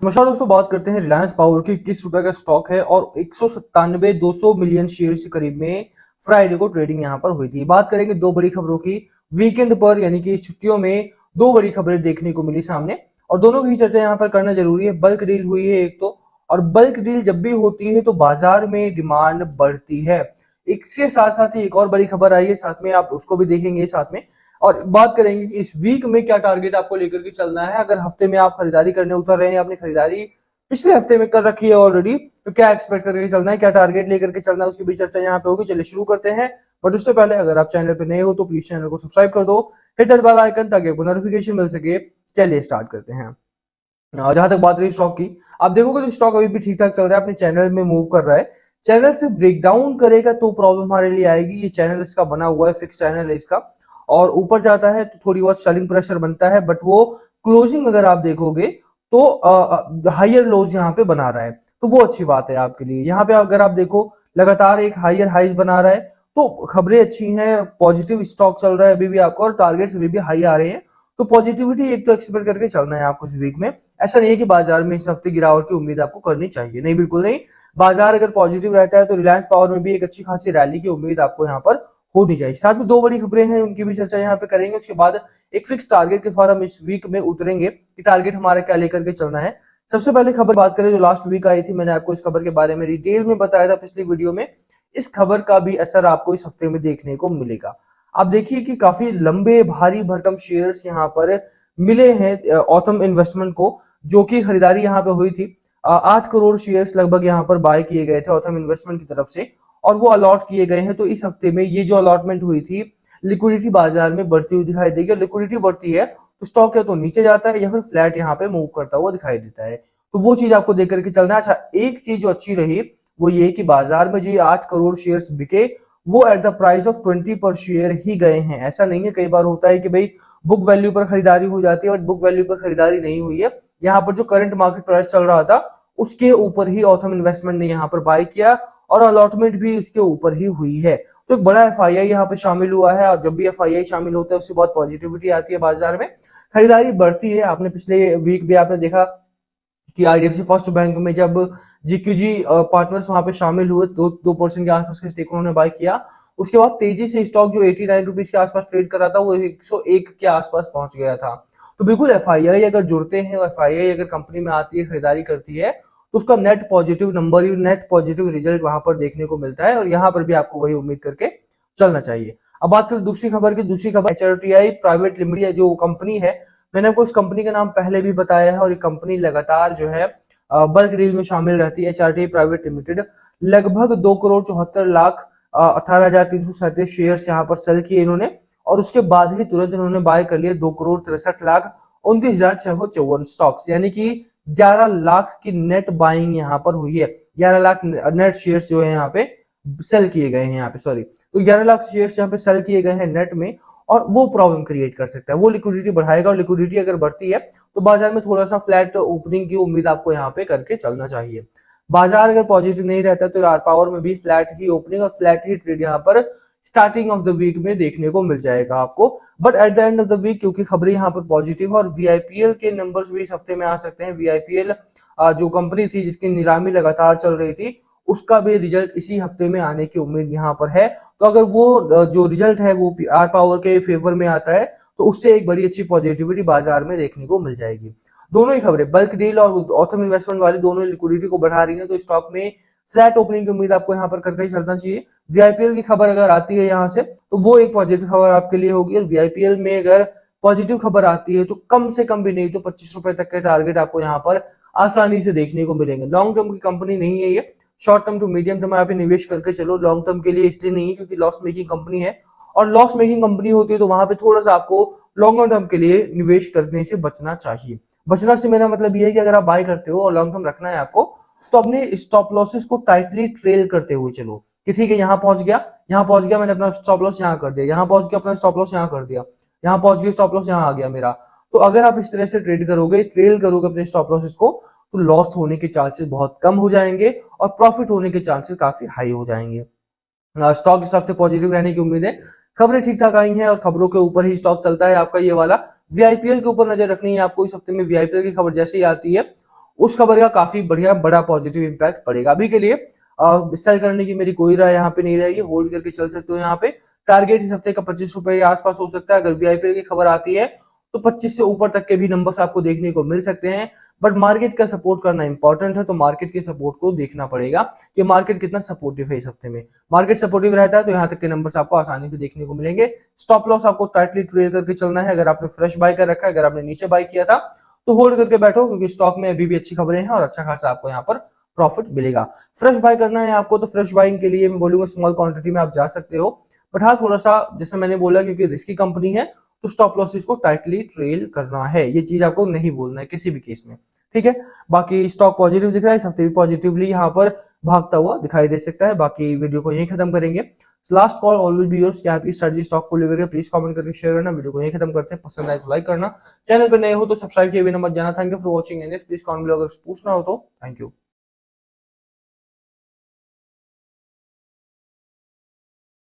नमस्कार दोस्तों, बात करते हैं रिलायंस पावर की। 21 रुपए का स्टॉक है और 200 मिलियन शेयर के करीब में फ्राइडे को ट्रेडिंग यहां पर हुई थी। बात करेंगे दो बड़ी खबरों की। वीकेंड पर यानी कि छुट्टियों में दो बड़ी खबरें देखने को मिली सामने और दोनों की चर्चा यहां पर करना जरूरी है। बल्क डील हुई है एक तो, और बल्क डील जब भी होती है तो बाजार में डिमांड बढ़ती है। इसके साथ साथ ही एक और बड़ी खबर आई है, साथ में आप उसको भी देखेंगे साथ में। और बात करेंगे कि इस वीक में क्या टारगेट आपको लेकर के चलना है। अगर हफ्ते में आप खरीदारी करने उतर रहे हैं, अपनी खरीदारी पिछले हफ्ते में कर रखी है ऑलरेडी, तो क्या एक्सपेक्ट करके चलना है, क्या टारगेट लेकर के चलना है, उसकी भी चर्चा यहाँ पे होगी। चलिए शुरू करते हैं। बट उससे पहले अगर आप चैनल पे नए हो तो प्लीज चैनल को सब्सक्राइब कर दो, हिट दैट बेल आइकन ताकि आपको नोटिफिकेशन मिल सके। चलिए स्टार्ट करते हैं। जहां तक बात रही स्टॉक की, आप देखोगे तो स्टॉक अभी भी ठीक ठाक चल रहा है, अपने चैनल में मूव कर रहा है। चैनल से ब्रेकडाउन करेगा तो प्रॉब्लम हमारे लिए आएगी। ये चैनल इसका बना हुआ है, फिक्स चैनल है इसका, और ऊपर जाता है तो थोड़ी बहुत सेलिंग प्रेशर बनता है, बट वो क्लोजिंग अगर आप देखोगे तो हायर लोज यहाँ पे बना रहा है, तो वो अच्छी बात है आपके लिए। यहाँ पे अगर आप देखो लगातार एक हायर हाइज बना रहा है तो खबरें अच्छी हैं, पॉजिटिव स्टॉक चल रहा है अभी भी आपको, और टारगेट्स अभी भी हाई आ रहे हैं। तो पॉजिटिविटी एक तो एक्सपेक्ट करके चलना है आपको इस वीक में। ऐसा नहीं है कि बाजार में इस हफ्ते गिरावट की उम्मीद आपको करनी चाहिए, नहीं, बिल्कुल नहीं। बाजार अगर पॉजिटिव रहता है तो रिलायंस पावर में भी एक अच्छी खासी रैली की उम्मीद आपको यहाँ पर होनी चाहिए। साथ में दो बड़ी खबरें हैं, उनकी भी चर्चा यहाँ पे करेंगे। उसके बाद एक फिक्स टारगेट के साथ हम इस वीक में उतरेंगे कि टारगेट हमारा क्या लेकर के चलना है। सबसे पहले खबर बात करें जो लास्ट वीक आई थी, मैंने आपको इस खबर के बारे में डिटेल में बताया था पिछली वीडियो में। इस खबर का भी असर आपको इस हफ्ते में देखने को मिलेगा। आप देखिए कि काफी लंबे भारी भरकम शेयर्स यहाँ पर मिले हैं ऑथम इन्वेस्टमेंट को, जो कि खरीदारी यहाँ पे हुई थी। 8 करोड़ शेयर्स लगभग यहाँ पर बाय किए गए थे ऑथम इन्वेस्टमेंट की तरफ से, और वो अलॉट किए गए हैं। तो इस हफ्ते में ये जो अलॉटमेंट हुई थी, लिक्विडिटी बाजार में बढ़ती हुई दिखाई देगी। लिक्विडिटी बढ़ती है तो स्टॉक या तो नीचे जाता है या फिर फ्लैट यहाँ पे मूव करता हुआ दिखाई देता है। तो वो चीज आपको देख करके चलना है। अच्छा, एक चीज जो अच्छी रही वो ये कि बाजार में जो ये 8 करोड़ शेयर्स बिके वो एट द प्राइस ऑफ 20 पर शेयर ही गए हैं। ऐसा नहीं है, कई बार होता है कि भाई बुक वैल्यू पर खरीदारी हो जाती है, बट बुक वैल्यू पर खरीदारी नहीं हुई है। यहाँ पर जो करंट मार्केट प्राइस चल रहा था उसके ऊपर ही ऑथम इन्वेस्टमेंट ने यहाँ पर बाय किया, और अलॉटमेंट भी उसके ऊपर ही हुई है। तो एक बड़ा एफआईआई यहाँ पे शामिल हुआ है, और जब भी एफआईआई शामिल होता है उससे बहुत पॉजिटिविटी आती है बाजार में, खरीदारी बढ़ती है। आपने पिछले वीक भी आपने देखा कि आईडीएफसी फर्स्ट बैंक में जब जीक्यूजी पार्टनर्स वहां पे शामिल हुए, 2% के आसपास के स्टेक उन्होंने बाय किया। उसके बाद तेजी से स्टॉक जो 89 रुपीज के आसपास ट्रेड कर रहा था वो 101 के आसपास पहुंच गया था। तो बिल्कुल एफआईआई अगर जुड़ते हैं, एफआईआई अगर कंपनी में आती है, खरीदारी करती है, तो उसका net positive number, net positive result वहां पर देखने को मिलता है, और यहाँ पर भी आपको वही उम्मीद करके चलना चाहिए। अब बात करें दूसरी खबर की। दूसरी खबर एचआरटीआई प्राइवेट लिमिटेड जो कंपनी है, मैंने आपको इस कंपनी का नाम पहले भी बताया है, और ये कंपनी लगातार जो है बल्क डील में शामिल रहती है। एचआरटी प्राइवेट लिमिटेड लगभग 2 करोड़ 74 लाख 18,337 शेयर यहाँ पर सेल किए इन्होंने, और उसके बाद ही तुरंत इन्होंने बाय कर लिए 2 करोड़ 63 लाख 29,654 स्टॉक्स, यानी कि 11 लाख की नेट बाइंग यहाँ पर हुई है। 11 लाख नेट शेयर्स जो है यहाँ पे सेल किए गए हैं यहाँ पे, सॉरी, तो 11 लाख शेयर्स यहाँ पे सेल किए गए हैं नेट में, और वो प्रॉब्लम क्रिएट कर सकता है, वो लिक्विडिटी बढ़ाएगा, और लिक्विडिटी अगर बढ़ती है तो बाजार में थोड़ा सा फ्लैट ओपनिंग की उम्मीद आपको यहाँ पे करके चलना चाहिए। बाजार अगर पॉजिटिव नहीं रहता तो आर पावर में भी फ्लैट ही ओपनिंग और फ्लैट ही ट्रेड यहाँ पर स्टार्टिंग ऑफ द वीक में देखने को मिल जाएगा आपको। But at the end of the week क्योंकि खबरें यहाँ पर पॉजिटिव है, और वीआईपीएल के नंबर्स भी इस हफ्ते में आ सकते हैं। वीआईपीएल जो कंपनी थी जिसकी नीलामी लगातार चल रही थी, उसका भी रिजल्ट इसी हफ्ते में आने की उम्मीद यहाँ पर है। तो अगर वो जो रिजल्ट है वो आर पावर के फेवर में आता है तो उससे एक बड़ी अच्छी पॉजिटिविटी बाजार में देखने को मिल जाएगी। दोनों ही खबरें, बल्क डील और ऑथम इन्वेस्टमेंट वाली, दोनों लिक्विडिटी को बढ़ा रही है, तो स्टॉक में फ्लैट ओपनिंग की उम्मीद आपको यहाँ पर करके ही चलना चाहिए। वीआईपीएल की खबर अगर आती है यहाँ से तो वो एक पॉजिटिव खबर आपके लिए होगी, और वीआईपीएल में अगर पॉजिटिव खबर आती है तो कम से कम भी नहीं तो 25 रुपए तक के टारगेट आपको यहाँ पर आसानी से देखने को मिलेंगे। लॉन्ग टर्म की कंपनी नहीं है ये, short term to medium term आप निवेश करके चलो। लॉन्ग टर्म के लिए इसलिए नहीं है क्योंकि लॉस मेकिंग कंपनी है, और लॉस मेकिंग कंपनी होती है तो वहां पे थोड़ा सा आपको लॉन्ग टर्म के लिए निवेश करने से बचना चाहिए। बचना से मेरा मतलब यह है कि अगर आप बाय करते हो और लॉन्ग टर्म रखना है आपको, तो अपने स्टॉप लॉसेस को टाइटली ट्रेल करते हुए चलो कि ठीक है, यहाँ पहुंच गया, यहाँ पहुंच गया, मैंने अपना स्टॉप लॉस यहाँ कर दिया, यहाँ पहुंच गया, अपना स्टॉप लॉस यहाँ कर दिया, यहाँ पहुंच गया, स्टॉप लॉस यहाँ आ गया मेरा। तो अगर आप इस तरह से ट्रेड करोगे, ट्रेल करोगे अपने स्टॉप लॉसेस को, तो लॉस होने के चांसेस बहुत कम हो जाएंगे और प्रॉफिट होने के चांसेस काफी हाई हो जाएंगे। स्टॉक इस हफ्ते पॉजिटिव रहने की उम्मीद है। खबरें ठीक ठाक आई हैं और खबरों के ऊपर ही स्टॉक चलता है आपका ये वाला। वीआईपीएल के ऊपर नजर रखनी है आपको इस हफ्ते में। वीआईपीएल की खबर जैसे ही आती है उस खबर का काफी बढ़िया बड़ा पॉजिटिव इंपैक्ट पड़ेगा। अभी के लिए सेल करने की मेरी कोई राय यहाँ पे नहीं रहेगी, होल्ड करके चल सकते हो। यहाँ पे टारगेट इस हफ्ते का 25 रुपए के आसपास हो सकता है। अगर वीआईपीएल की खबर आती है तो 25 से ऊपर तक के भी नंबर्स आपको देखने को मिल सकते हैं। बट मार्केट का सपोर्ट करना इंपॉर्टेंट है, तो मार्केट के सपोर्ट को देखना पड़ेगा कि मार्केट कितना सपोर्टिव है इस हफ्ते में। मार्केट सपोर्टिव रहता है तो यहाँ तक के नंबर्स आपको आसानी से देखने को मिलेंगे। स्टॉप लॉस आपको टाइटली ट्रेड करके चलना है। अगर आपने फ्रेश बाय कर रखा है, अगर आपने नीचे बाय किया था तो होल्ड करके बैठो, क्योंकि स्टॉक में अभी भी अच्छी खबरें हैं और अच्छा खासा आपको यहाँ पर प्रॉफिट मिलेगा। फ्रेश बाय करना है आपको तो फ्रेश बाइंग के लिए मैं बोलूंगा स्मॉल क्वांटिटी में आप जा सकते हो। बट हाँ, थोड़ा सा जैसे मैंने बोला, क्योंकि रिस्की कंपनी है तो स्टॉप लॉसेस को टाइटली ट्रेल करना है, ये चीज आपको नहीं बोलना है किसी भी केस में। ठीक है, बाकी स्टॉक पॉजिटिव दिख रहा है इस हफ्ते भी, पॉजिटिवली यहाँ पर भागता हुआ दिखाई दे सकता है। बाकी वीडियो को यही खत्म करेंगे। Last call always be yours, क्या आप इस स्ट्रेटजी स्टॉक को लेकर प्लीज कमेंट करके शेयर करना। वीडियो को यही खत्म करते हैं, पसंद आए तो लाइक करना, चैनल पर नए हो तो सब्सक्राइब किए बिना मत जाना। Thank you for watching and please comment below अगर पूछना हो तो। Thank you.